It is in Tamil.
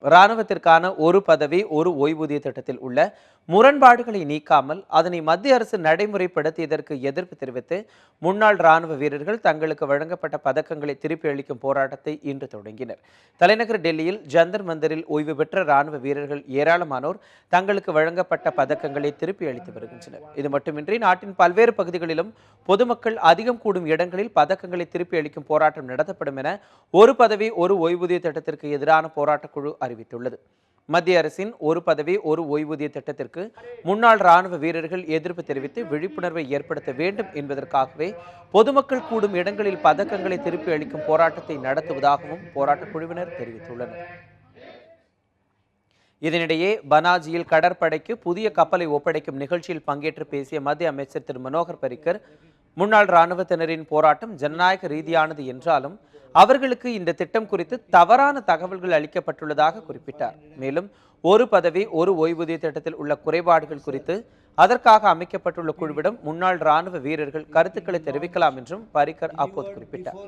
இராணுவத்திற்கான ஒரு பதவி ஒரு ஓய்வூதிய திட்டத்தில் உள்ள முரண்பாடுகளை நீக்காமல் அதனை மத்திய அரசு நடைமுறைப்படுத்தியதற்கு எதிர்ப்பு தெரிவித்து முன்னாள் ராணுவ வீரர்கள் தங்களுக்கு வழங்கப்பட்ட பதக்கங்களை திருப்பி அளிக்கும் போராட்டத்தை இன்று தொடங்கினர். தலைநகர் டெல்லியில் ஜந்தர் மந்தரில் ஓய்வு பெற்ற ராணுவ வீரர்கள் ஏராளமானோர் தங்களுக்கு வழங்கப்பட்ட பதக்கங்களை திருப்பி அளித்து வருகின்றனர். இது மட்டுமின்றி நாட்டின் பல்வேறு பகுதிகளிலும் பொதுமக்கள் அதிகம் கூடும் இடங்களில் பதக்கங்களை திருப்பி அளிக்கும் போராட்டம் நடத்தப்படும் என ஒரு பதவி ஒரு ஓய்வூதிய திட்டத்திற்கு எதிரான போராட்டக்குழு அறிவித்துள்ளது. மத்திய அரசின் ஒரு பதவி ஒரு ஓய்வூதிய திட்டத்திற்கு முன்னாள் ராணுவ வீரர்கள் எதிர்ப்பு தெரிவித்து விழிப்புணர்வை ஏற்படுத்த வேண்டும் என்பதற்காகவே பொதுமக்கள் கூடும் இடங்களில் பதக்கங்களை திருப்பி அளிக்கும் போராட்டத்தை நடத்துவதாகவும் போராட்டக் குழுவினர் தெரிவித்துள்ளனர். இதனிடையே பனாஜியில் கடற்படைக்கு புதிய கப்பலை ஒப்படைக்கும் நிகழ்ச்சியில் பங்கேற்று பேசிய மத்திய அமைச்சர் திரு மனோகர் பரிக்கர், முன்னாள் இராணுவத்தினரின் போராட்டம் ஜனநாயக ரீதியானது என்றாலும் அவர்களுக்கு இந்த திட்டம் குறித்து தவறான தகவல்கள் அளிக்கப்பட்டுள்ளதாக குறிப்பிட்டார். மேலும் ஒரு பதவி ஒரு ஓய்வூதிய திட்டத்தில் உள்ள குறைபாடுகள் குறித்து அதற்காக அமைக்கப்பட்டுள்ள குழுவிடம் முன்னாள் ராணுவ வீரர்கள் கருத்துக்களை தெரிவிக்கலாம் என்றும் பரிக்கர் அப்போது குறிப்பிட்டார்.